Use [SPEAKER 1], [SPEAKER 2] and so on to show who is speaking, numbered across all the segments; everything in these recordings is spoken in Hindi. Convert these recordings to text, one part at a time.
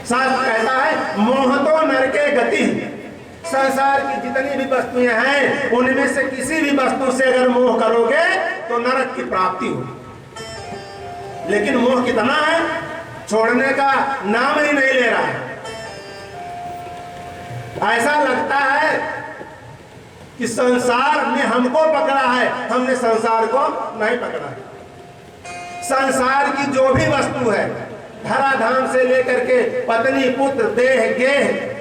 [SPEAKER 1] शास्त्र कहता है मोह तो नर के गति। संसार की जितनी भी वस्तुएं हैं उनमें से किसी भी वस्तु से अगर मोह करोगे तो नरक की प्राप्ति हो। लेकिन मोह कितना है, छोड़ने का नाम ही नहीं ले रहा है। ऐसा लगता है कि संसार ने हमको पकड़ा है, हमने संसार को नहीं पकड़ा है। संसार की जो भी वस्तु है, धराधाम से लेकर के पत्नी पुत्र देह गेह,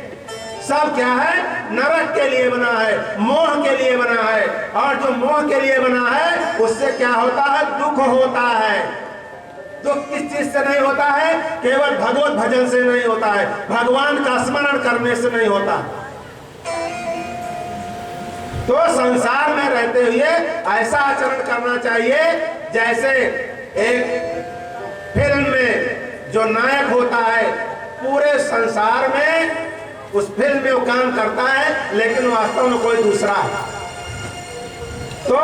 [SPEAKER 1] सब क्या है, नरक के लिए बना है, मोह के लिए बना है। और जो मोह के लिए बना है उससे क्या होता है, दुख होता है। दुख किस चीज से नहीं होता है, केवल भगवत भजन से नहीं होता है, भगवान का स्मरण करने से नहीं होता। तो संसार में रहते हुए ऐसा आचरण करना चाहिए जैसे एक फिल्म में जो नायक होता है पूरे संसार में उस फिल्म में वो काम करता है लेकिन वास्तव में कोई दूसरा है। तो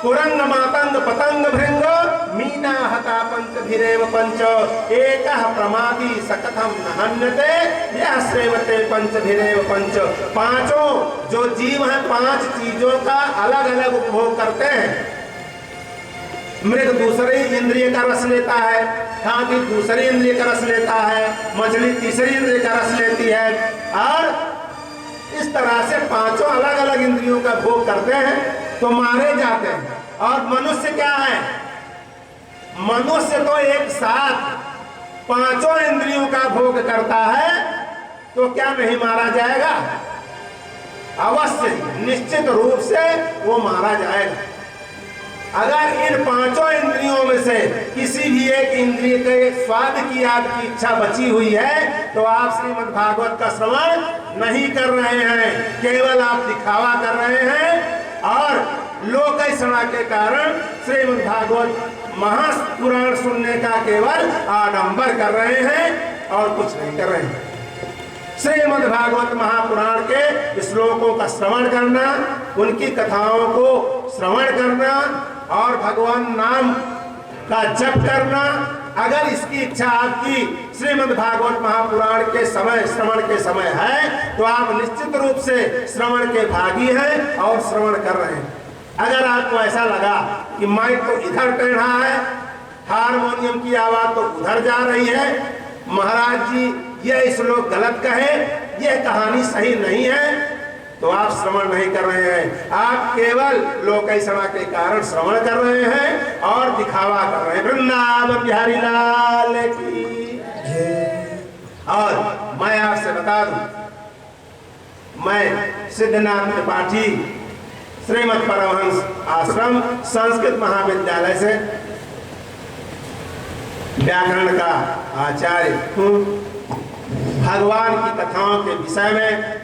[SPEAKER 1] कुरंग मातंग पतंग भृंग मीना हता पंच भिरेव पंच एक प्रमादी सकथम नहन्यते यह सेवते पंच भिरेव पंच। पांचों जो जीव हैं पांच चीजों का अलग अलग उपभोग करते हैं। मृग दूसरी इंद्रिय का रस लेता है, हाथी दूसरी इंद्रिय का रस लेता है, मछली तीसरी इंद्रिय का रस लेती है, और इस तरह से पांचों अलग अलग इंद्रियों का भोग करते हैं तो मारे जाते हैं। और मनुष्य क्या है, मनुष्य तो एक साथ पांचों इंद्रियों का भोग करता है तो क्या नहीं मारा जाएगा, अवश्य निश्चित रूप से वो मारा जाएगा। अगर इन पांचों इंद्रियों में से किसी भी एक इंद्रिय के स्वाद की आपकी इच्छा बची हुई है तो आप श्रीमद् भागवत का श्रवण नहीं कर रहे हैं, केवल आप दिखावा कर रहे हैं और लोकैषणा के कारण श्रीमद् भागवत महापुराण सुनने का केवल आडंबर कर रहे हैं और कुछ नहीं कर रहे हैं। श्रीमद् भागवत महापुराण के श्लोकों का श्रवण करना, उनकी कथाओं को श्रवण करना और भगवान नाम का जप करना, अगर इसकी इच्छा आपकी श्रीमद् भागवत महापुराण के समय श्रवण के समय है तो आप निश्चित रूप से श्रवण के भागी हैं और श्रवण कर रहे हैं। अगर आपको ऐसा लगा कि माइक तो इधर टेढ़ा है, हारमोनियम की आवाज तो उधर जा रही है, महाराज जी यह श्लोक गलत कहे, यह कहानी सही नहीं है, तो आप श्रवण नहीं कर रहे हैं, आप केवल लोकैषणा के कारण श्रवण कर रहे हैं और दिखावा कर रहे हैं। वृंदावन बिहारी लाल की। और मैं आपसे बता दूं, मैं सिद्धनाथ त्रिपाठी श्रीमद् परमहंस आश्रम संस्कृत महाविद्यालय से व्याकरण का आचार्य हूँ। भगवान की कथाओं के विषय में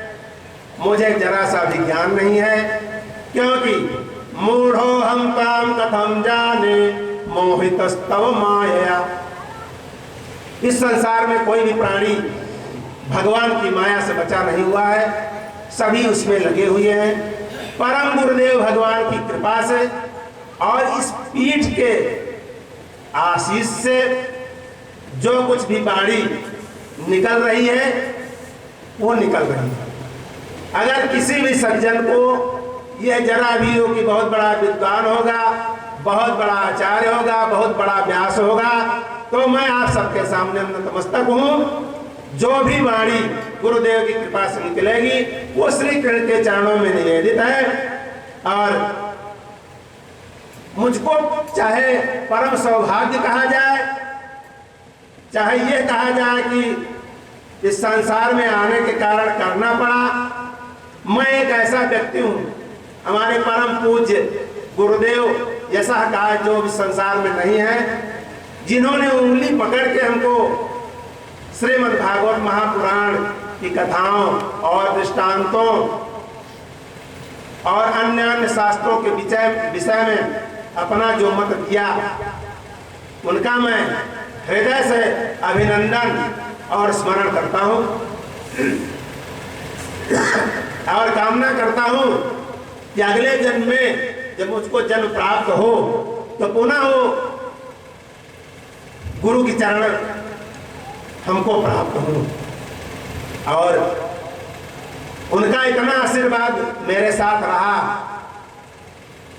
[SPEAKER 1] मुझे जरा सा भी ज्ञान नहीं है, क्योंकि मूढ़ो हम ताम कथम जाने मोहितस्तव माया। इस संसार में कोई भी प्राणी भगवान की माया से बचा नहीं हुआ है, सभी उसमें लगे हुए हैं। परम गुरुदेव भगवान की कृपा से और इस पीठ के आशीष से जो कुछ भी वाणी निकल रही है वो निकल रही है। अगर किसी भी सज्जन को यह जरा भी हो कि बहुत बड़ा विद्वान होगा, बहुत बड़ा आचार्य होगा, बहुत बड़ा व्यास होगा, तो मैं आप सबके सामने नतमस्तक हूँ। जो भी वाणी गुरुदेव की कृपा से निकलेगी वो श्री कृष्ण के चरणों में निवेदित है। और मुझको चाहे परम सौभाग्य कहा जाए, चाहे ये कहा जाए कि इस संसार में आने के कारण करना पड़ा, मैं एक ऐसा व्यक्ति हूँ, हमारे परम पूज्य गुरुदेव ऐसा कहा जो भी संसार में नहीं है, जिन्होंने उंगली पकड़ के हमको श्रीमद् भागवत महापुराण की कथाओं और दृष्टांतों और अन्य अन्य शास्त्रों के विषय में अपना जो मत दिया, उनका मैं हृदय से अभिनंदन और स्मरण करता हूँ और कामना करता हूँ कि अगले जन्म में जब मुझको जन्म प्राप्त हो तो पुनः वो गुरु की चरण हमको प्राप्त हो। और उनका इतना आशीर्वाद मेरे साथ रहा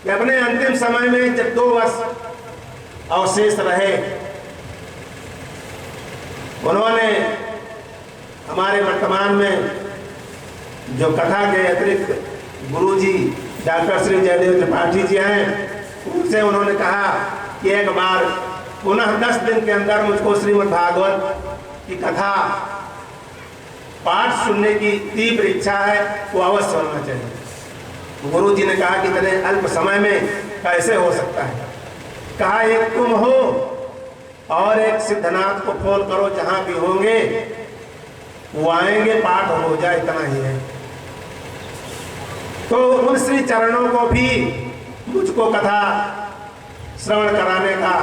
[SPEAKER 1] कि अपने अंतिम समय में जब 2 वर्ष अवशेष रहे, उन्होंने हमारे वर्तमान में जो कथा के अतिरिक्त गुरु जी डॉक्टर श्री जयदेव त्रिपाठी जी हैं, उनसे उन्होंने कहा कि एक बार पुनः 10 दिन के अंदर मुझको श्रीमद् भागवत की कथा पाठ सुनने की तीव्र इच्छा है, वो अवश्य होना चाहिए। गुरु जी ने कहा कि इतने अल्प समय में कैसे हो सकता है? कहा एक तुम हो और एक सिद्धनाथ को फोन करो, जहां भी होंगे वो आएंगे, पाठ हो जाए, इतना ही है। तो उन श्री चरणों को भी मुझको कथा श्रवण कराने का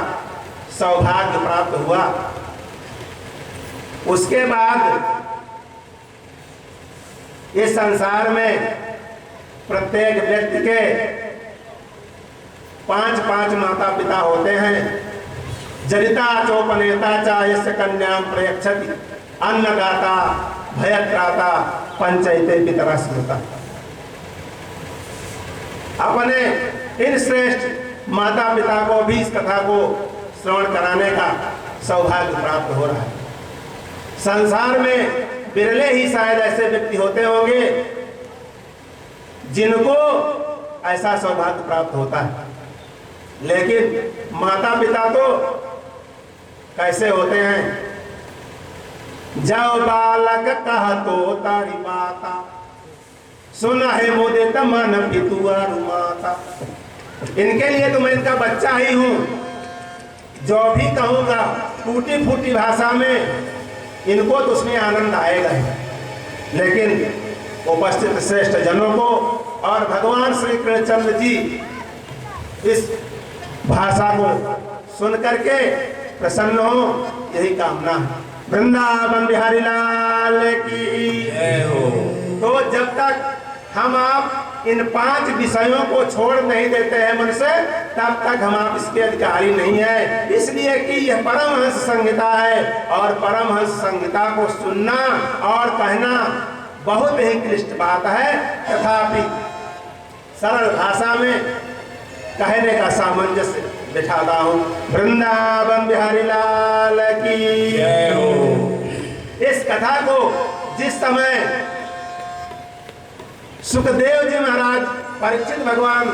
[SPEAKER 1] सौभाग्य प्राप्त हुआ। उसके बाद इस संसार में प्रत्येक व्यक्ति के 5 माता पिता होते हैं। जनिता चोपनेता च यस्य कन्यां प्रयच्छति अन्नदाता भयत्राता पंचैते पितरः स्मृतः। अपने इन श्रेष्ठ माता पिता को भी इस कथा को श्रवण कराने का सौभाग्य प्राप्त हो रहा है। संसार में बिरले ही शायद ऐसे व्यक्ति होते होंगे जिनको ऐसा सौभाग्य प्राप्त होता है, लेकिन माता पिता तो कैसे होते हैं? जब बालक कह तो तारी माता, सुना है मोदे तमन पितुआरु माता। इनके लिए तो मैं इनका बच्चा ही हूं, जो भी कहूंगा टूटी फूटी भाषा में इनको तो उसमें आनंद आएगा ही। लेकिन उपस्थित श्रेष्ठ जनों को और भगवान श्री कृष्णचंद्र जी इस भाषा को सुन करके प्रसन्न हो, यही कामना है। वृंदावन बिहारी लाल की जय हो। तो जब तक हम आप इन 5 विषयों को छोड़ नहीं देते हैं मन से, तब तक हम आप इसके अधिकारी नहीं है। इसलिए कि यह परमहंस संहिता है और परमहंस संहिता को सुनना और कहना बहुत ही क्लिष्ट बात है, तथापि सरल भाषा में कहने का सामंजस्य बिठाता हूँ। वृंदावन बिहारी लाल की जय हो। इस कथा को जिस समय सुखदेव जी महाराज परीक्षित भगवान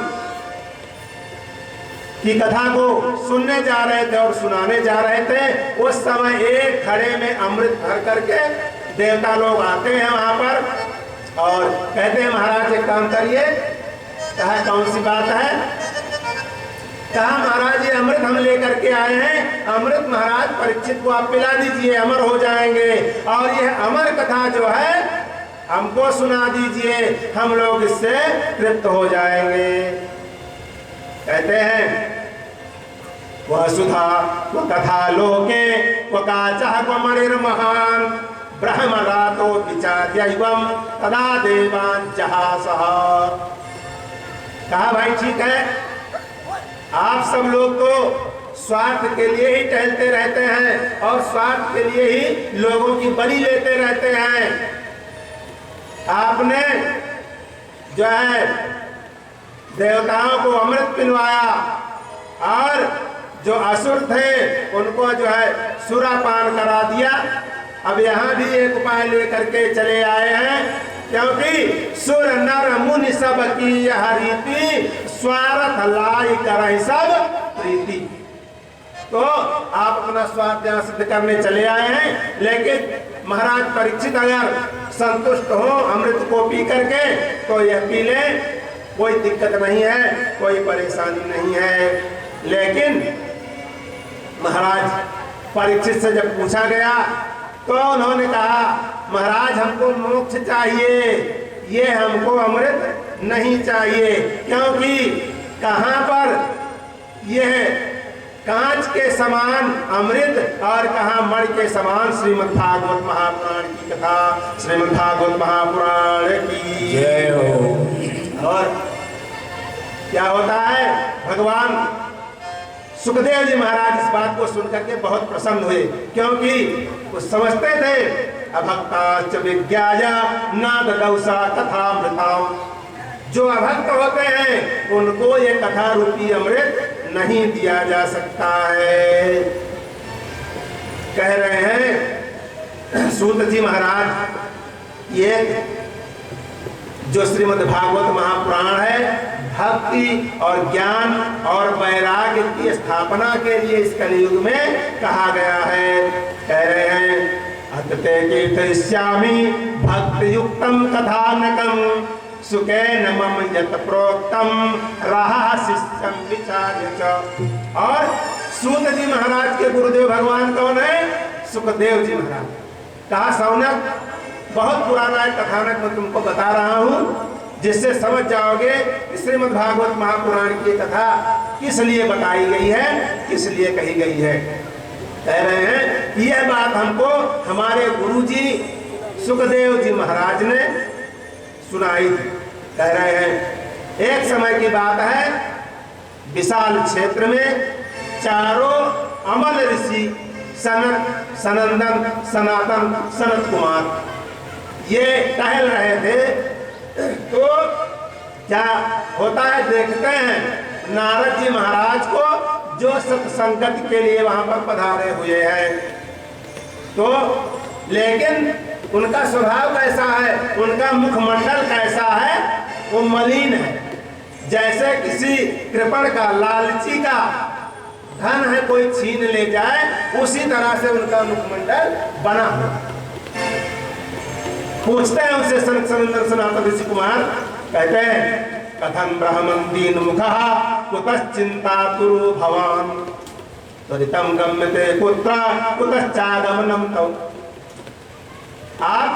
[SPEAKER 1] की कथा को सुनने जा रहे थे और सुनाने जा रहे थे, उस समय एक खड़े में अमृत भर करके देवता लोग आते हैं वहां पर और कहते हैं महाराज एक काम करिए। कहा कौन सी बात है? कहा महाराज ये अमृत हम लेकर के आए हैं, अमृत महाराज परीक्षित को आप पिला दीजिए, अमर हो जाएंगे। और यह अमर कथा जो है हमको सुना दीजिए, हम लोग इससे तृप्त हो जाएंगे। कहते हैं वह सुधा वह कथा लोके वह काचः क्वमणिर् महान ब्रह्मरातो विचार्यैवं तदा देवान् जहासः। कहा भाई ठीक है, आप सब लोग तो स्वार्थ के लिए ही टहलते रहते हैं और स्वार्थ के लिए ही लोगों की बलि लेते रहते हैं। आपने जो है देवताओं को अमृत पिलवाया और जो असुर थे उनको जो है सुरापान करा दिया। अब यहाँ भी एक उपाय लेकर के चले आए हैं, क्योंकि सुर नर मुनि सब की यह रीति स्वार्थ लाई करहि सब प्रीति। तो आप अपना स्वार्थ यहाँ सिद्ध करने चले आए हैं, लेकिन महाराज परीक्षित अगर संतुष्ट हो अमृत को पी करके तो यह पी ले, कोई दिक्कत नहीं है, कोई परेशानी नहीं है। लेकिन महाराज परीक्षित से जब पूछा गया तो उन्होंने कहा महाराज हमको मोक्ष चाहिए, ये हमको अमृत नहीं चाहिए, क्योंकि कहाँ पर यह कांच के समान अमृत और कहाँ मणि के समान श्रीमद् भागवत महापुराण की कथा। श्रीमद् भागवत महापुराण की जय हो। और क्या होता है, भगवान सुखदेव जी महाराज इस बात को सुनकर के बहुत प्रसन्न हुए, क्योंकि वो समझते थे अभक्ताश्च विज्ञाया न ददौसा कथामृताम, जो अभक्त होते हैं उनको ये कथा रूपी अमृत नहीं दिया जा सकता है। कह रहे हैं सूत जी महाराज, ये जो श्रीमद् भागवत महापुराण है भक्ति और ज्ञान और वैराग्य की स्थापना के लिए इस कलयुग में कहा गया है। कह रहे हैं अतते कीर्तयिष्यामि भक्ति युक्तम कथानकम सुखेन मम यत प्रोक्तम रहा शिष्यम विचार्य च। और सूत जी महाराज के गुरुदेव भगवान कौन है? सुखदेव जी महाराज। कहा सौनक, बहुत पुराना एक कथानक मैं तुमको बता रहा हूँ, जिससे समझ जाओगे श्रीमद् भागवत महापुराण की कथा किस लिए बताई गई है, किस लिए कही गई है। कह रहे हैं यह बात हमको हमारे गुरुजी सुखदेव जी महाराज ने सुनाई। कह रहे हैं एक समय की बात है, विशाल क्षेत्र में चारों अमल ऋषि सनत, सनंदन, सनातन, सनत कुमार ये टहल रहे थे। तो क्या होता है, देखते हैं नारद जी महाराज को जो सत्संगत के लिए वहां पर पधारे हुए हैं। तो लेकिन उनका स्वभाव कैसा है, उनका मुखमंडल कैसा है, वो मलिन है, जैसे किसी कृपण का, लालची का धन है कोई छीन ले जाए, उसी तरह से उनका मुखमंडल बना हुआ। पूछते हैं उनसे सनत सनंदन सनातन ऋषि कुमार, कहते हैं कथम ब्रह्मन दीन मुखः कुतश्चिंता तुरु भवान त्वरितम गम्यते कुत्र कुतश्चागमनम तव। आप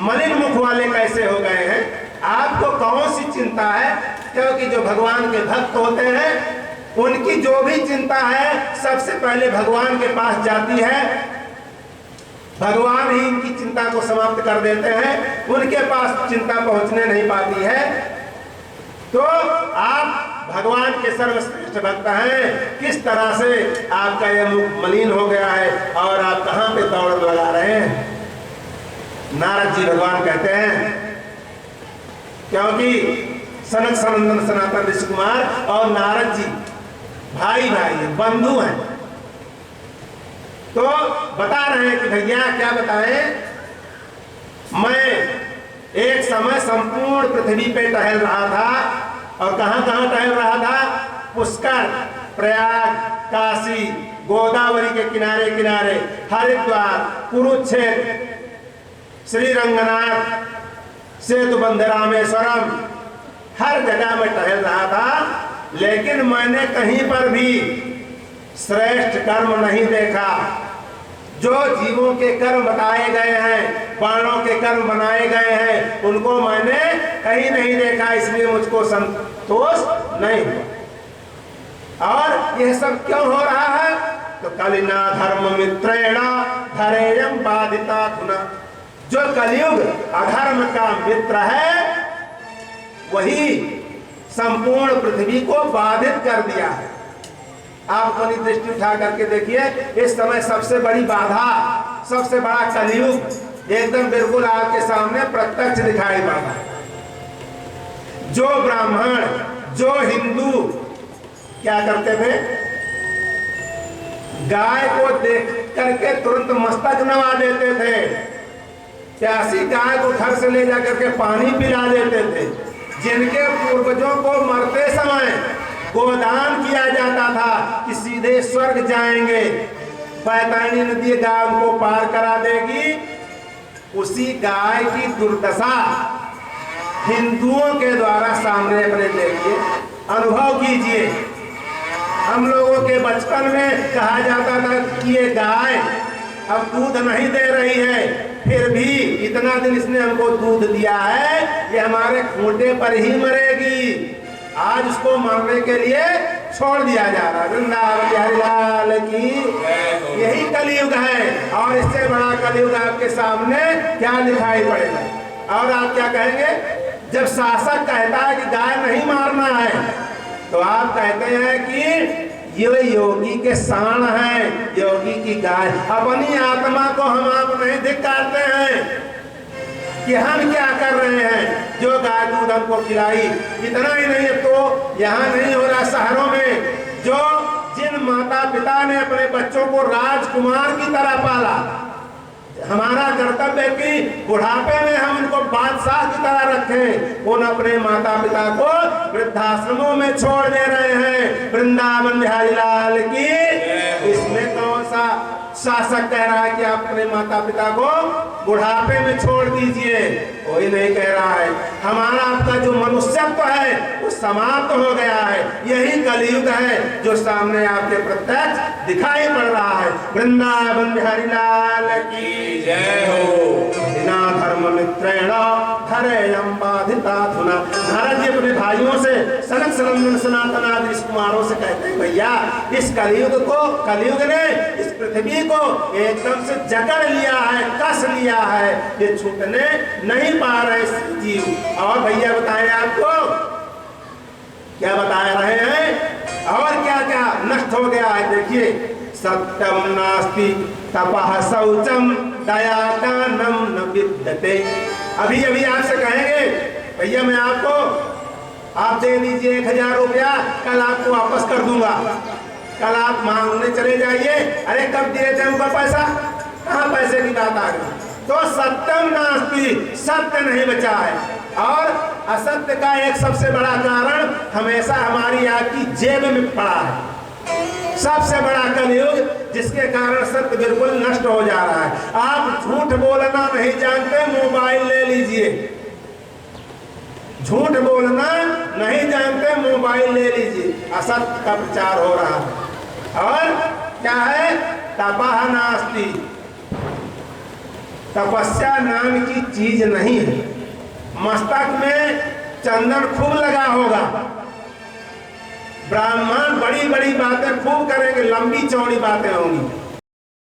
[SPEAKER 1] मलिन मुख वाले कैसे हो गए हैं? आपको कौन सी चिंता है? क्योंकि जो भगवान के भक्त होते हैं उनकी जो भी चिंता है सबसे पहले भगवान के पास जाती है, भगवान ही इनकी चिंता को समाप्त कर देते हैं, उनके पास चिंता पहुंचने नहीं पाती है। तो आप भगवान के सर्वश्रेष्ठ भक्त हैं, किस तरह से आपका यह मुख मलिन हो गया है और आप कहां पे दौड़ लगा रहे हैं? नारद जी भगवान कहते हैं, क्योंकि सनत सनंदन सनातन ऋषि कुमार और नारद जी भाई भाई हैं, बंधु हैं। तो बता रहे हैं कि भैया क्या बताएं, मैं एक समय संपूर्ण पृथ्वी पे टहल रहा था। और कहां कहां टहल रहा था? पुष्कर, प्रयाग, काशी, गोदावरी के किनारे किनारे, हरिद्वार, कुरुक्षेत्र, श्रीरंगनाथ, सेतुबंध, रामेश्वरम, हर जगह में टहल रहा था। लेकिन मैंने कहीं पर भी श्रेष्ठ कर्म नहीं देखा। जो जीवों के कर्म बताए गए हैं, प्राणों के कर्म बनाए गए हैं, उनको मैंने कहीं नहीं देखा, इसलिए मुझको संतोष नहीं हुआ। और यह सब क्यों हो रहा है? तो कलिना धर्म मित्रेण धरेयम बाधिता धुना। जो कलयुग अधर्म का मित्र है वही संपूर्ण पृथ्वी को बाधित कर दिया है। आप अपनी दृष्टि उठा करके देखिए, इस समय सबसे बड़ी बाधा, सबसे बड़ा कलयुग एकदम बिल्कुल आपके सामने प्रत्यक्ष दिखाई पड़ रहा है। जो ब्राह्मण, जो हिंदू क्या करते थे, गाय को देख करके तुरंत मस्तक नवा देते थे, प्यासी गाय को घर से ले जाकर के पानी पिला देते थे। जिनके पूर्वजों को मरते समय गोदान किया जाता था कि सीधे स्वर्ग जाएंगे, बैतरणी नदी गाय उनको पार करा देगी, उसी गाय की दुर्दशा हिंदुओं के द्वारा सामने अपने देखिए, अनुभव कीजिए। हम लोगों के बचपन में कहा जाता था कि ये गाय अब दूध नहीं दे रही है, फिर भी इतना दिन इसने हमको दूध दिया है, ये हमारे खूंटे पर ही मरेगी। आज उसको मरने के लिए छोड़ दिया जा रहा है। वृंदावन बिहारी लाल की यही कलयुग है। और इससे बड़ा कलयुग आपके सामने क्या दिखाई पड़ेगा? और आप क्या कहेंगे? जब शासक कहता है कि गाय नहीं मारना है, तो आप कहते हैं कि ये योगी के साण है, योगी की गाय। अपनी आत्मा को हम आप नहीं धिक्कारते हैं कि हम क्या कर रहे हैं, जो गाय दूध हमको खिलाई। इतना ही नहीं तो यहाँ नहीं हो रहा, शहरों में जो जिन माता पिता ने अपने बच्चों को राजकुमार की तरह पाला, हमारा कर्तव्य है कि बुढ़ापे में हम उनको बादशाह की तरह रखें, उन अपने माता पिता को वृद्धाश्रमों में छोड़ दे रहे हैं। वृंदावन बिहारी लाल की। इसमें कौन सा शासक कह रहा है कि आप अपने माता पिता को बुढ़ापे में छोड़ दीजिए? कोई नहीं कह रहा है। हमारा आपका जो मनुष्यत्व है वो समाप्त हो गया है। यही कलयुग है जो सामने आपके प्रत्यक्ष दिखाई पड़ रहा है। वृंदावन बिहारी लाल की जय हो। बिना धर्म मित्रेण धरेयं बाधिताधुना। नारद जी अपने भाइयों से, सनक सनंदन सनातन आदि ऋषि कुमारों से कहते हैं, भैया इस कलयुग ने इस पृथ्वी को एकदम से जकड़ लिया है, कस लिया है, ये छूटने नहीं पा रहे जीव। और भैया बताएं आपको क्या बता रहे हैं और क्या क्या नष्ट हो गया है। देखिए, सत्यम नास्ति तपः शौचम दया दानम न विद्यते। अभी अभी आपसे कहेंगे भैया मैं आपको, आप दे दीजिए 1000 रुपया, कल आपको वापस कर दूंगा। कल आप मांगने चले जाइए, अरे कब दिए थे उनका पैसा, कहाँ पैसे की बात आ गई। तो सत्यम नास्ति, सत्य नहीं बचा है। और असत्य का एक सबसे बड़ा कारण हमेशा हमारी आपकी जेब में पड़ा है। सबसे बड़ा कलयुग जिसके कारण सत्य बिल्कुल नष्ट हो जा रहा है। आप झूठ बोलना नहीं जानते, मोबाइल ले लीजिए। झूठ बोलना नहीं जानते, मोबाइल ले लीजिए। असत्य का प्रचार हो रहा है। और क्या है, तपः नास्ति, तपस्या नाम की चीज नहीं है। मस्तक में चंदन खूब लगा होगा, ब्राह्मण बड़ी बड़ी बातें खूब करेंगे, लंबी चौड़ी बातें होंगी,